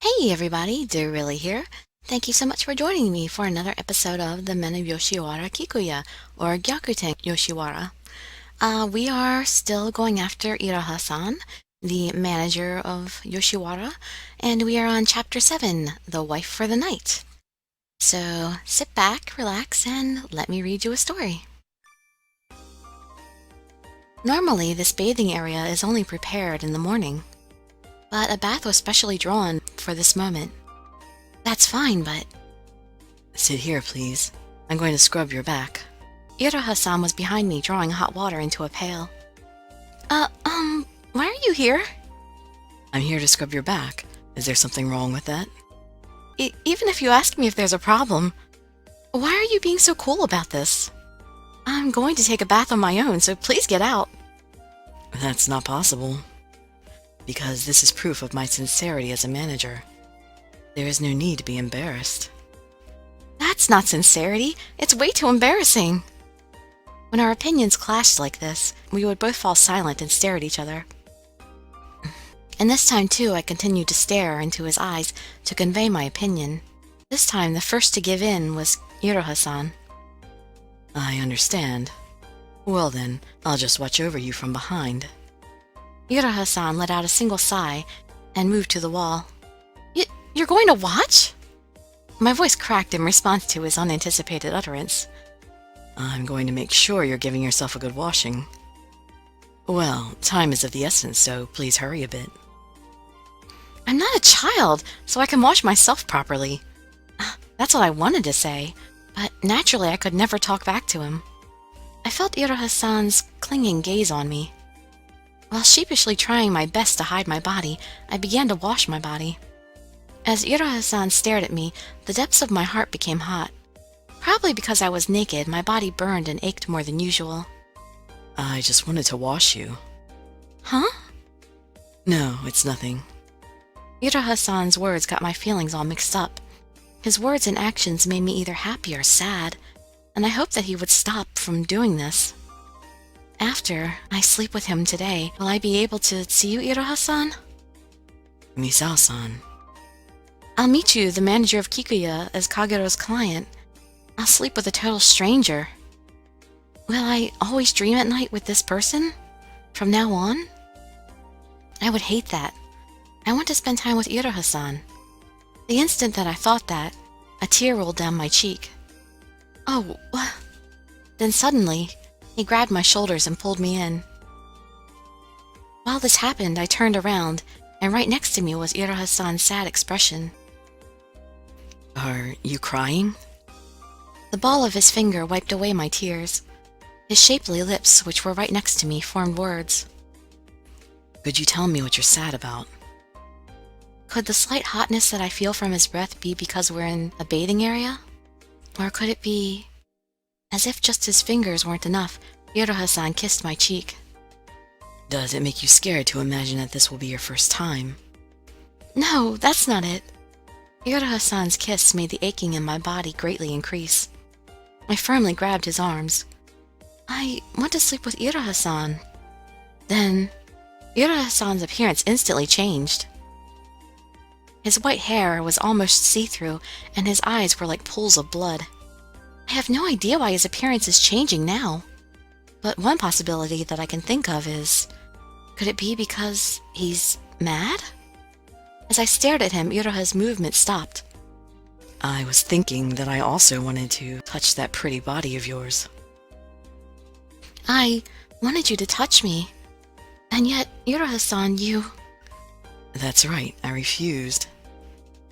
Hey everybody, Dirili here. Thank you so much for joining me for another episode of the Men of Yoshiwara Kikuya, or Gyakuten Yoshiwara. We are still going after Iroha-san, the manager of Yoshiwara, and we are on Chapter 7, The Wife for the Night. So sit back, relax, and let me read you a story. Normally, this bathing area is only prepared in the morning, but a bath was specially drawn for this moment. That's fine, but... Sit here, please. I'm going to scrub your back. Iroha-san was behind me, drawing hot water into a pail. Why are you here? I'm here to scrub your back. Is there something wrong with that? Even if you ask me if there's a problem, why are you being so cool about this? I'm going to take a bath on my own, so please get out. That's not possible. Because this is proof of my sincerity as a manager. There is no need to be embarrassed. That's not sincerity. It's way too embarrassing. When our opinions clashed like this, we would both fall silent and stare at each other. And this time, too, I continued to stare into his eyes to convey my opinion. This time, the first to give in was Iroha-san. I understand. Well then, I'll just watch over you from behind. Iroha-san let out a single sigh and moved to the wall. You're going to watch? My voice cracked in response to his unanticipated utterance. I'm going to make sure you're giving yourself a good washing. Well, time is of the essence, so please hurry a bit. I'm not a child, so I can wash myself properly. That's what I wanted to say, but naturally I could never talk back to him. I felt Iroha-san's clinging gaze on me. While sheepishly trying my best to hide my body, I began to wash my body. As Iroha-san stared at me, the depths of my heart became hot. Probably because I was naked, my body burned and ached more than usual. I just wanted to wash you. Huh? No, it's nothing. Iroha-san's words got my feelings all mixed up. His words and actions made me either happy or sad, and I hoped that he would stop from doing this. After I sleep with him today, will I be able to see you, Iroha-san? Misao-san. I'll meet you, the manager of Kikuya, as Kagero's client. I'll sleep with a total stranger. Will I always dream at night with this person? From now on? I would hate that. I want to spend time with Iroha-san. The instant that I thought that, a tear rolled down my cheek. Oh, then suddenly, he grabbed my shoulders and pulled me in. While this happened, I turned around, and right next to me was Iroha-san's sad expression. Are you crying? The ball of his finger wiped away my tears. His shapely lips, which were right next to me, formed words. Could you tell me what you're sad about? Could the slight hotness that I feel from his breath be because we're in a bathing area? Or could it be... As if just his fingers weren't enough, Iroha-san kissed my cheek. Does it make you scared to imagine that this will be your first time? No, that's not it. Iroha-san's kiss made the aching in my body greatly increase. I firmly grabbed his arms. I want to sleep with Iroha-san. Then, Iroha-san's appearance instantly changed. His white hair was almost see-through, and his eyes were like pools of blood. I have no idea why his appearance is changing now. But one possibility that I can think of is... Could it be because he's mad? As I stared at him, Iroha's movement stopped. I was thinking that I also wanted to touch that pretty body of yours. I wanted you to touch me. And yet, Iroha-san, you... That's right, I refused.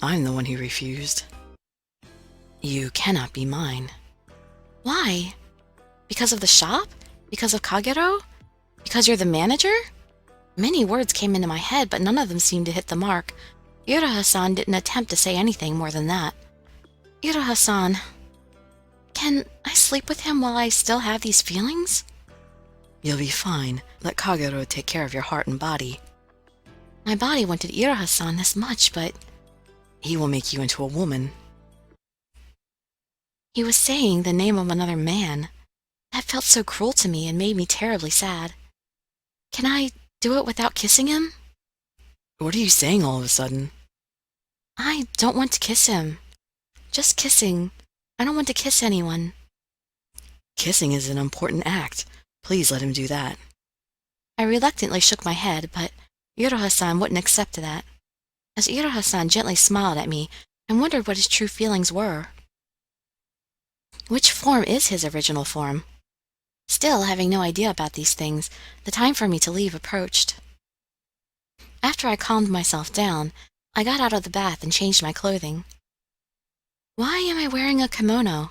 I'm the one who refused. You cannot be mine. Why? Because of the shop? Because of Kagero? Because you're the manager? Many words came into my head, but none of them seemed to hit the mark. Iroha-san didn't attempt to say anything more than that. Iroha-san, can I sleep with him while I still have these feelings? You'll be fine. Let Kagero take care of your heart and body. My body wanted Iroha-san this much, but... He will make you into a woman. He was saying the name of another man. That felt so cruel to me and made me terribly sad. Can I do it without kissing him? What are you saying all of a sudden? I don't want to kiss him. Just kissing. I don't want to kiss anyone. Kissing is an important act. Please let him do that. I reluctantly shook my head, but Iroha-san wouldn't accept that. As Iroha-san gently smiled at me, I wondered what his true feelings were. Which form is his original form? Still, having no idea about these things, the time for me to leave approached. After I calmed myself down, I got out of the bath and changed my clothing. Why am I wearing a kimono?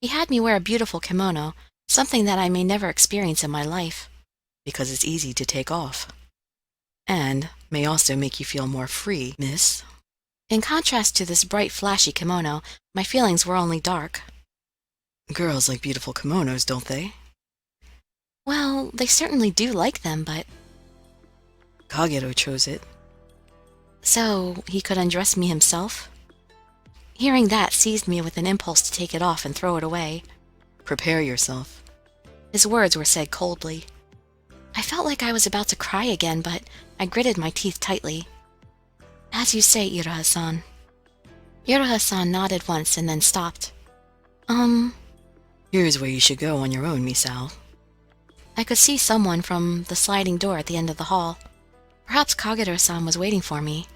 He had me wear a beautiful kimono, something that I may never experience in my life. Because it's easy to take off. And may also make you feel more free, miss. In contrast to this bright, flashy kimono, my feelings were only dark. Girls like beautiful kimonos, don't they? Well, they certainly do like them, but... Kagero chose it. So, he could undress me himself? Hearing that seized me with an impulse to take it off and throw it away. Prepare yourself. His words were said coldly. I felt like I was about to cry again, but I gritted my teeth tightly. As you say, Iroha-san. Iroha-san nodded once and then stopped. Here's where you should go on your own, Misao. I could see someone from the sliding door at the end of the hall. Perhaps Kagero-san was waiting for me.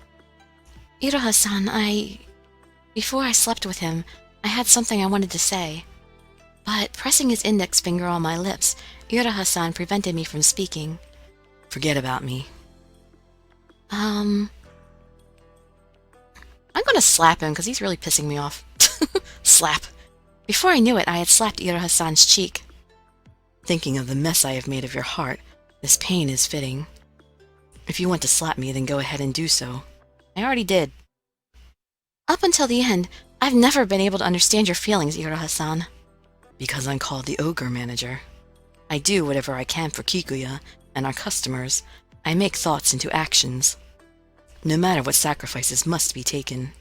Iroha-san, Before I slept with him, I had something I wanted to say. But pressing his index finger on my lips, Iroha-san prevented me from speaking. Forget about me. I'm gonna slap him because he's really pissing me off. Slap. Before I knew it, I had slapped Iroha-san's cheek. Thinking of the mess I have made of your heart, this pain is fitting. If you want to slap me, then go ahead and do so. I already did. Up until the end, I've never been able to understand your feelings, Iroha-san. Because I'm called the Ogre Manager. I do whatever I can for Kikuya and our customers. I make thoughts into actions. No matter what sacrifices must be taken.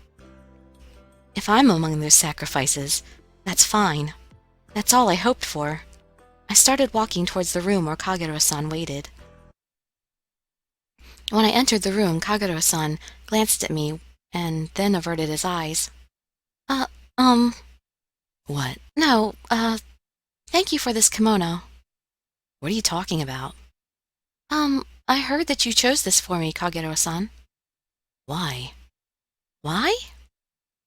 If I'm among those sacrifices, that's fine. That's all I hoped for. I started walking towards the room where Kagero-san waited. When I entered the room, Kagero-san glanced at me and then averted his eyes. What? No, thank you for this kimono. What are you talking about? I heard that you chose this for me, Kagero-san. Why? Why?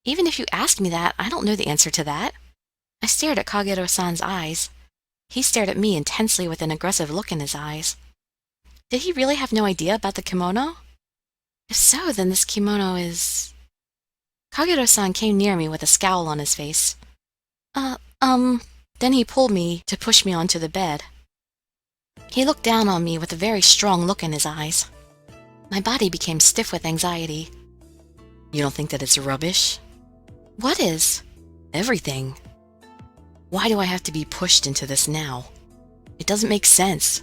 Even if you asked me that, I don't know the answer to that. I stared at Kagero-san's eyes. He stared at me intensely with an aggressive look in his eyes. Did he really have no idea about the kimono? If so, then this kimono is... Kagero-san came near me with a scowl on his face. Then he pulled me to push me onto the bed. He looked down on me with a very strong look in his eyes. My body became stiff with anxiety. You don't think that it's rubbish? What is? Everything. Why do I have to be pushed into this now? It doesn't make sense.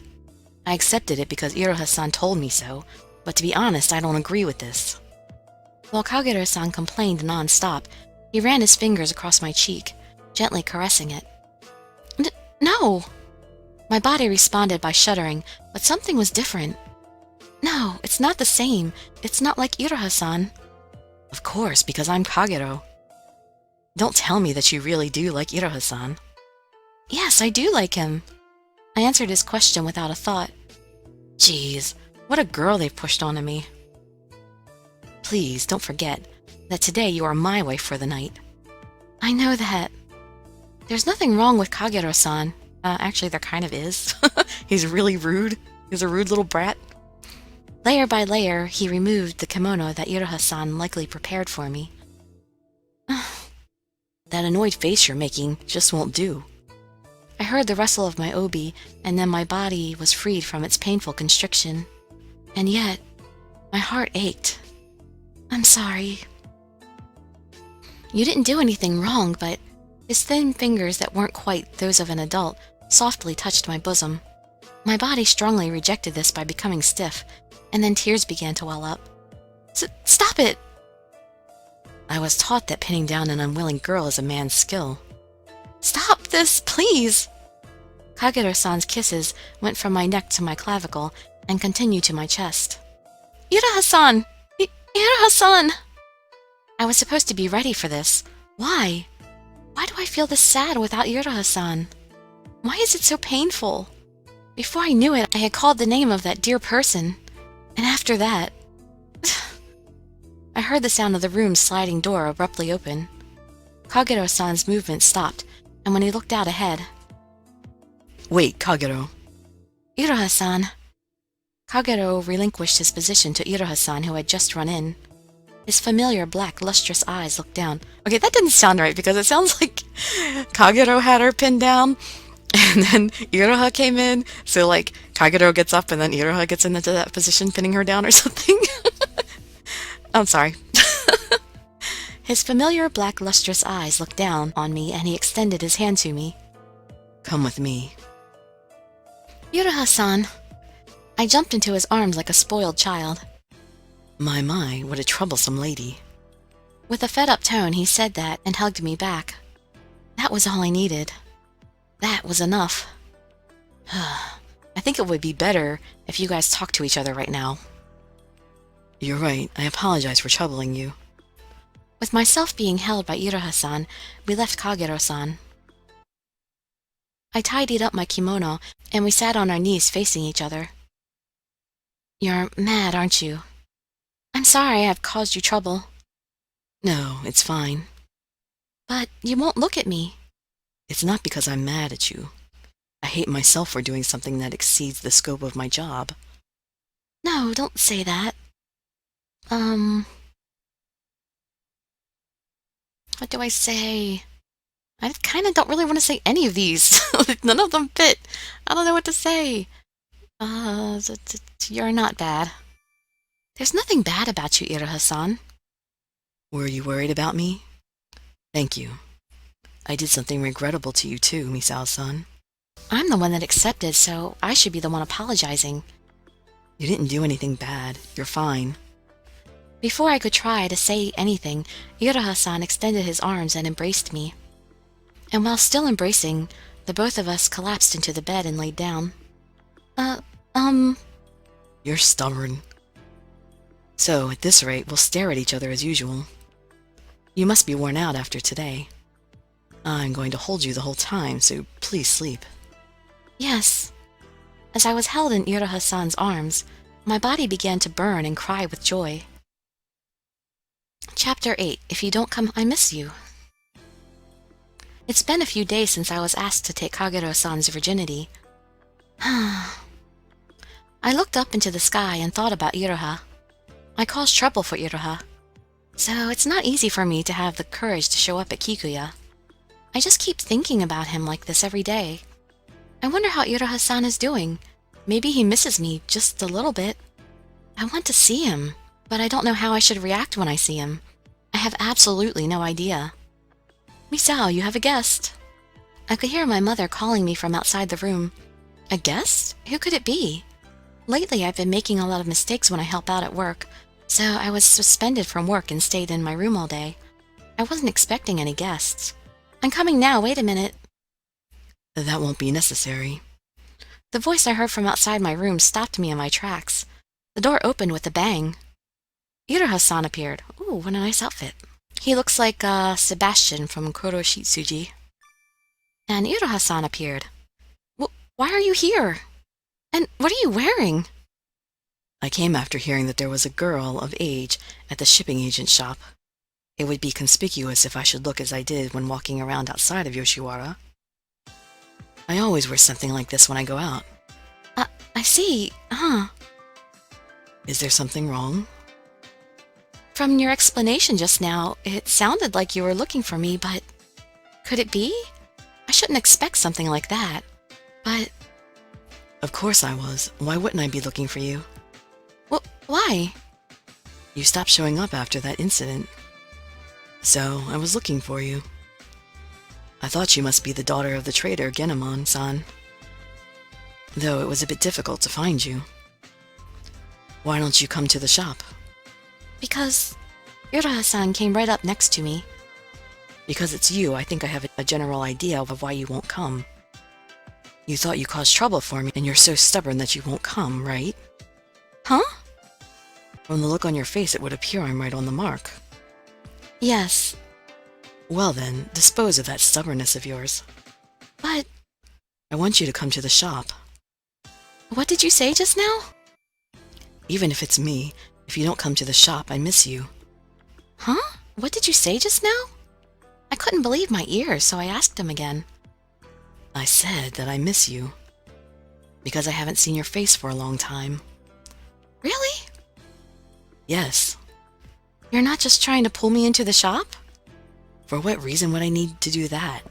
I accepted it because Iroha-san told me so, but to be honest, I don't agree with this. While Kagero-san complained non-stop, he ran his fingers across my cheek, gently caressing it. No! My body responded by shuddering, but something was different. No, it's not the same. It's not like Iroha-san. Of course, because I'm Kagero. Don't tell me that you really do like Iroha-san. Yes, I do like him. I answered his question without a thought. Jeez, what a girl they've pushed onto me. Please, don't forget that today you are my wife for the night. I know that. There's nothing wrong with Kagero-san. Actually, there kind of is. He's really rude. He's a rude little brat. Layer by layer, he removed the kimono that Iroha-san likely prepared for me. That annoyed face you're making just won't do. I heard the rustle of my obi, and then my body was freed from its painful constriction. And yet, my heart ached. I'm sorry. You didn't do anything wrong, but his thin fingers that weren't quite those of an adult softly touched my bosom. My body strongly rejected this by becoming stiff, and then tears began to well up. Stop it! I was taught that pinning down an unwilling girl is a man's skill. Stop this, please! Kagero-san's kisses went from my neck to my clavicle and continued to my chest. Iroha-san! Iroha-san! I was supposed to be ready for this. Why? Why do I feel this sad without Iroha-san? Why is it so painful? Before I knew it, I had called the name of that dear person. And after that... I heard the sound of the room's sliding door abruptly open. Kagero-san's movement stopped, and when he looked out ahead... Wait, Kagero. Iroha-san. Kagero relinquished his position to Iroha-san, who had just run in. His familiar black, lustrous eyes looked down. Okay, that didn't sound right, because it sounds like Kagero had her pinned down, and then Iroha came in, so like, Kagero gets up, and then Iroha gets into that position, pinning her down or something. I'm sorry. His familiar black, lustrous eyes looked down on me, and he extended his hand to me. Come with me. Iroha-san. I jumped into his arms like a spoiled child. My, what a troublesome lady. With a fed-up tone, he said that and hugged me back. That was all I needed. That was enough. I think it would be better if you guys talked to each other right now. You're right. I apologize for troubling you. With myself being held by Iroha-san, we left Kagero-san. I tidied up my kimono, and we sat on our knees facing each other. You're mad, aren't you? I'm sorry I've caused you trouble. No, it's fine. But you won't look at me. It's not because I'm mad at you. I hate myself for doing something that exceeds the scope of my job. No, don't say that. What do I say? I kind of don't really want to say any of these. None of them fit. I don't know what to say. You're not bad. There's nothing bad about you, Iroha-san. Were you worried about me? Thank you. I did something regrettable to you too, Misao-san. I'm the one that accepted, so I should be the one apologizing. You didn't do anything bad. You're fine. Before I could try to say anything, Iroha-san extended his arms and embraced me. And while still embracing, the both of us collapsed into the bed and laid down. You're stubborn. So, at this rate, we'll stare at each other as usual. You must be worn out after today. I'm going to hold you the whole time, so please sleep. Yes. As I was held in Iroha-san's arms, my body began to burn and cry with joy. Chapter 8. If you don't come, I miss you. It's been a few days since I was asked to take Kagero-san's virginity. I looked up into the sky and thought about Iroha. I caused trouble for Iroha, so it's not easy for me to have the courage to show up at Kikuya. I just keep thinking about him like this every day. I wonder how Iroha-san is doing. Maybe he misses me just a little bit. I want to see him, but I don't know how I should react when I see him. I have absolutely no idea. Misao, you have a guest. I could hear my mother calling me from outside the room. A guest? Who could it be? Lately, I've been making a lot of mistakes when I help out at work, so I was suspended from work and stayed in my room all day. I wasn't expecting any guests. I'm coming now, wait a minute. That won't be necessary. The voice I heard from outside my room stopped me in my tracks. The door opened with a bang. Iroha-san appeared. Ooh, what a nice outfit. He looks like Sebastian from Kuroshitsuji. And Iroha-san appeared. Why are you here? And what are you wearing? I came after hearing that there was a girl of age at the shipping agent shop. It would be conspicuous if I should look as I did when walking around outside of Yoshiwara. I always wear something like this when I go out. I see. Is there something wrong? From your explanation just now, it sounded like you were looking for me, but could it be? I shouldn't expect something like that, but... Of course I was. Why wouldn't I be looking for you? Why? You stopped showing up after that incident. So, I was looking for you. I thought you must be the daughter of the trader, Genomon-san. Though it was a bit difficult to find you. Why don't you come to the shop? Because Iroha-san came right up next to me. Because it's you, I think I have a general idea of why you won't come. You thought you caused trouble for me, and you're so stubborn that you won't come, right? Huh? From the look on your face, it would appear I'm right on the mark. Yes, Well then, dispose of that stubbornness of yours. but I want you to come to the shop. what did you say just now? Even if it's me, if you don't come to the shop, I miss you. Huh? What did you say just now? I couldn't believe my ears, so I asked him again. I said that I miss you. Because I haven't seen your face for a long time. Really? Yes. You're not just trying to pull me into the shop? For what reason would I need to do that?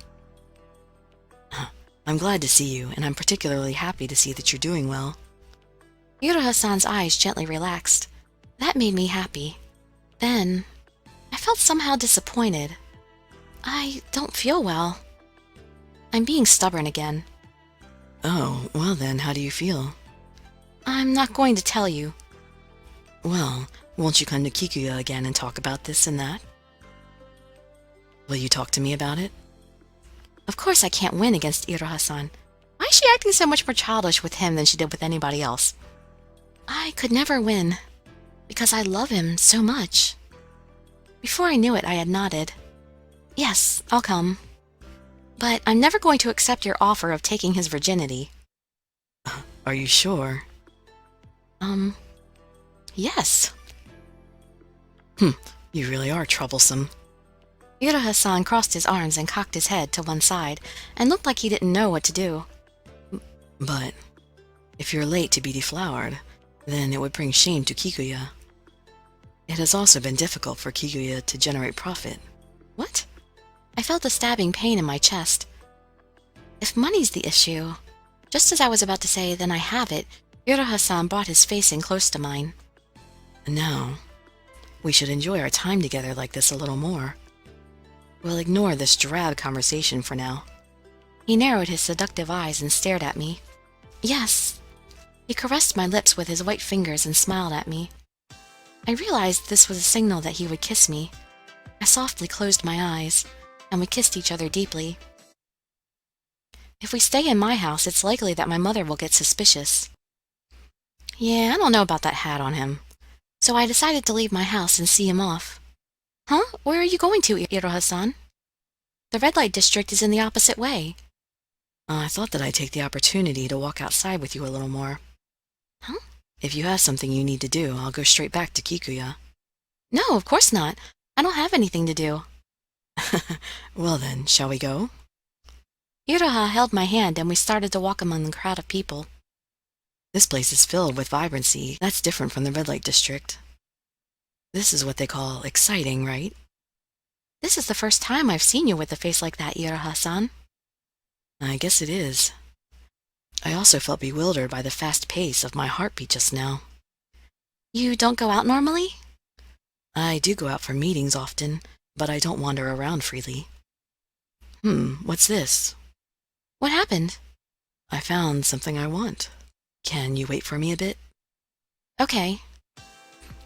I'm glad to see you, and I'm particularly happy to see that you're doing well. Iroha-san's eyes gently relaxed. That made me happy. Then, I felt somehow disappointed. I don't feel well. I'm being stubborn again. Oh, well then, how do you feel? I'm not going to tell you. Well, won't you come to Kikuya again and talk about this and that? Will you talk to me about it? Of course I can't win against Iroha-san. Why is she acting so much more childish with him than she did with anybody else? I could never win, because I love him so much. Before I knew it, I had nodded. Yes, I'll come. But I'm never going to accept your offer of taking his virginity. Are you sure? Yes. You really are troublesome. Iroha-san crossed his arms and cocked his head to one side, and looked like he didn't know what to do. But if you're late to be deflowered, then it would bring shame to Kikuya. It has also been difficult for Kikuya to generate profit. What? I felt a stabbing pain in my chest. If money's the issue, just as I was about to say, then I have it, Iroha-san brought his face in close to mine. Now, we should enjoy our time together like this a little more. We'll ignore this drab conversation for now. He narrowed his seductive eyes and stared at me. Yes. He caressed my lips with his white fingers and smiled at me. I realized this was a signal that he would kiss me. I softly closed my eyes, and we kissed each other deeply. If we stay in my house, it's likely that my mother will get suspicious. Yeah, I don't know about that hat on him. So I decided to leave my house and see him off. Huh? Where are you going to, Iroha-san? The red light district is in the opposite way. I thought that I'd take the opportunity to walk outside with you a little more. Huh? If you have something you need to do, I'll go straight back to Kikuya. No, of course not. I don't have anything to do. Well then, shall we go? Iroha held my hand and we started to walk among the crowd of people. This place is filled with vibrancy. That's different from the red light district. This is what they call exciting, right? This is the first time I've seen you with a face like that, Iroha-san. I guess it is. I also felt bewildered by the fast pace of my heartbeat just now. You don't go out normally? I do go out for meetings often, but I don't wander around freely. What's this? What happened? I found something I want. Can you wait for me a bit? Okay.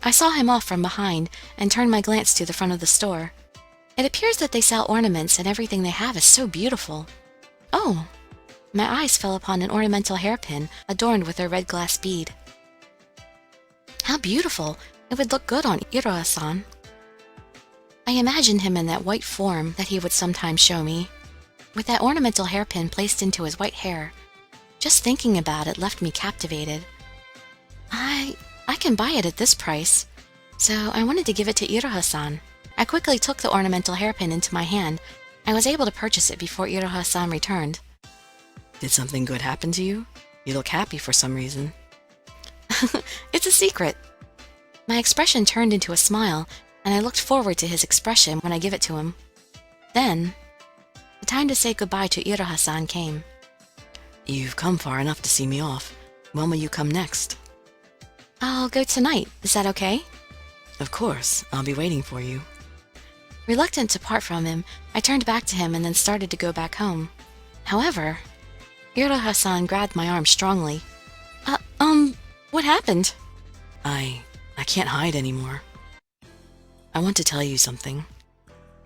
I saw him off from behind and turned my glance to the front of the store. It appears that they sell ornaments and everything they have is so beautiful. Oh, my eyes fell upon an ornamental hairpin adorned with a red glass bead. How beautiful! It would look good on Iroha-san. I imagined him in that white form that he would sometimes show me, with that ornamental hairpin placed into his white hair. Just thinking about it left me captivated. I can buy it at this price, so I wanted to give it to Iroha-san. I quickly took the ornamental hairpin into my hand. I was able to purchase it before Iroha-san returned. Did something good happen to you? You look happy for some reason. It's a secret. My expression turned into a smile, and I looked forward to his expression when I give it to him. Then, the time to say goodbye to Iroha-san came. You've come far enough to see me off. When will you come next? I'll go tonight. Is that okay? Of course. I'll be waiting for you. Reluctant to part from him, I turned back to him and then started to go back home. However, Iroha-san grabbed my arm strongly. What happened? I can't hide anymore. I want to tell you something.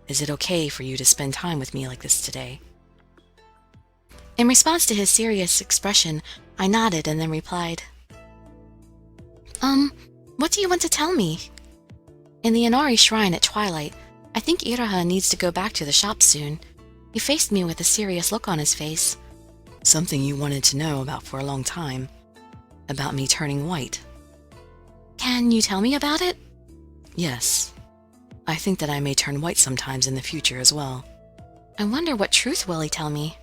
Is it okay for you to spend time with me like this today? In response to his serious expression, I nodded and then replied, what do you want to tell me? In the Inari shrine at twilight, I think Iroha needs to go back to the shop soon. He faced me with a serious look on his face. Something you wanted to know about for a long time. About me turning white. Can you tell me about it? Yes. I think that I may turn white sometimes in the future as well. I wonder what truth will he tell me?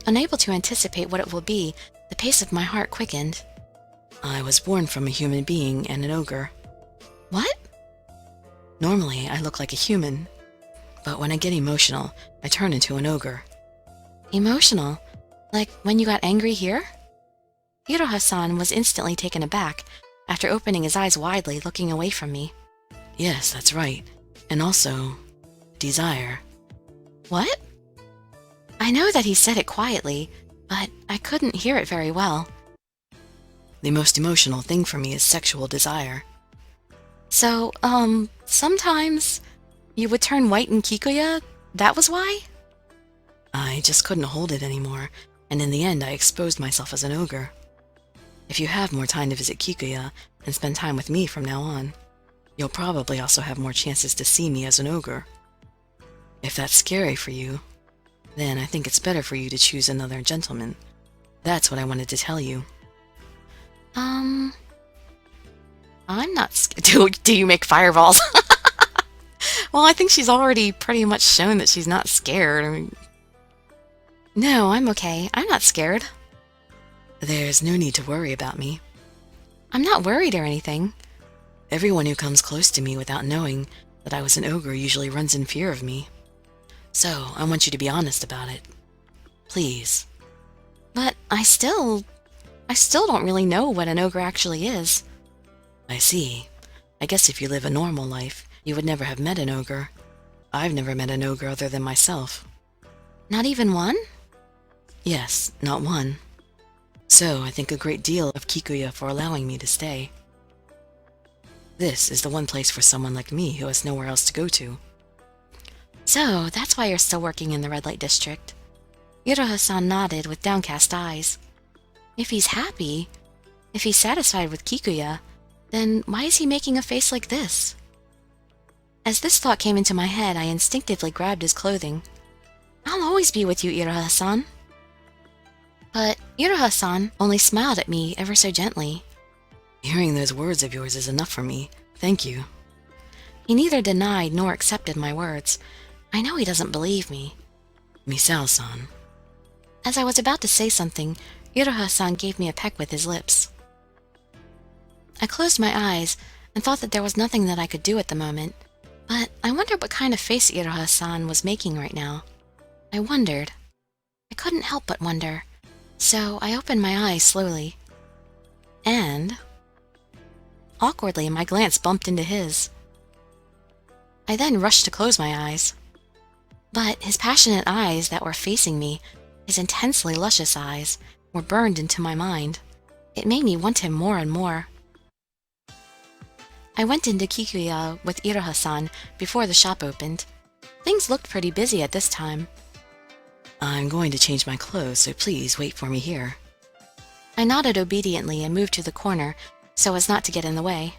Unable to anticipate what it will be, the pace of my heart quickened. I was born from a human being and an ogre. What? Normally, I look like a human, but when I get emotional, I turn into an ogre. Emotional? Like when you got angry here? Iroha-san was instantly taken aback, after opening his eyes widely, looking away from me. Yes, that's right. And also, desire. What? I know that he said it quietly, but I couldn't hear it very well. The most emotional thing for me is sexual desire. So, sometimes you would turn white in Kikuya? That was why? I just couldn't hold it anymore, and in the end I exposed myself as an ogre. If you have more time to visit Kikuya and spend time with me from now on, you'll probably also have more chances to see me as an ogre. If that's scary for you, then I think it's better for you to choose another gentleman. That's what I wanted to tell you. I'm not scared. Do you make fireballs? Well, I think she's already pretty much shown that she's not scared. I mean, no, I'm okay. I'm not scared. There's no need to worry about me. I'm not worried or anything. Everyone who comes close to me without knowing that I was an ogre usually runs in fear of me. So, I want you to be honest about it. Please. But I still don't really know what an ogre actually is. I see. I guess if you live a normal life, you would never have met an ogre. I've never met an ogre other than myself. Not even one? Yes, not one. So, I think a great deal of Kikuya for allowing me to stay. This is the one place for someone like me who has nowhere else to go to. So, that's why you're still working in the red light district. Iroha-san nodded with downcast eyes. If he's happy, if he's satisfied with Kikuya, then why is he making a face like this? As this thought came into my head, I instinctively grabbed his clothing. I'll always be with you, Iroha-san. But Iroha-san only smiled at me ever so gently. Hearing those words of yours is enough for me. Thank you. He neither denied nor accepted my words. I know he doesn't believe me. Misao-san. As I was about to say something, Iroha-san gave me a peck with his lips. I closed my eyes and thought that there was nothing that I could do at the moment, but I wondered what kind of face Iroha-san was making right now. I wondered. I couldn't help but wonder, so I opened my eyes slowly. And awkwardly, my glance bumped into his. I then rushed to close my eyes. But his passionate eyes that were facing me, his intensely luscious eyes, were burned into my mind. It made me want him more and more. I went into Kikuya with Iroha-san before the shop opened. Things looked pretty busy at this time. I'm going to change my clothes, so please wait for me here. I nodded obediently and moved to the corner so as not to get in the way.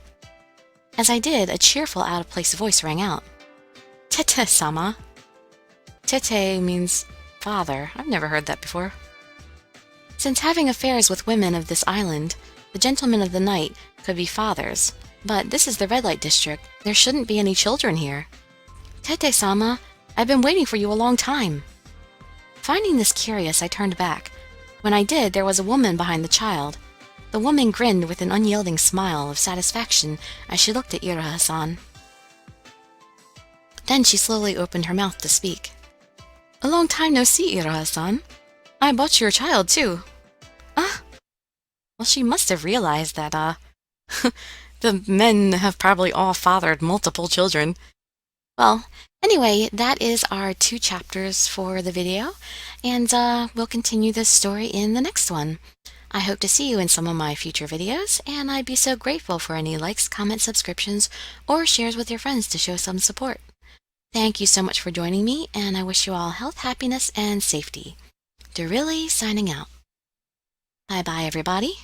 As I did, a cheerful out-of-place voice rang out. Tete-sama. Tete means father. I've never heard that before. Since having affairs with women of this island, the gentlemen of the night could be fathers, but this is the red light district. There shouldn't be any children here. Tete-sama, I've been waiting for you a long time. Finding this curious, I turned back. When I did, there was a woman behind the child. The woman grinned with an unyielding smile of satisfaction as she looked at Iroha-san. Then she slowly opened her mouth to speak. A long time no see, Iroha-san. I bought your child, too. Well, she must have realized that, the men have probably all fathered multiple children. Well, anyway, that is our 2 chapters for the video, and we'll continue this story in the next one. I hope to see you in some of my future videos, and I'd be so grateful for any likes, comments, subscriptions, or shares with your friends to show some support. Thank you so much for joining me, and I wish you all health, happiness, and safety. Dirili signing out. Bye-bye, everybody.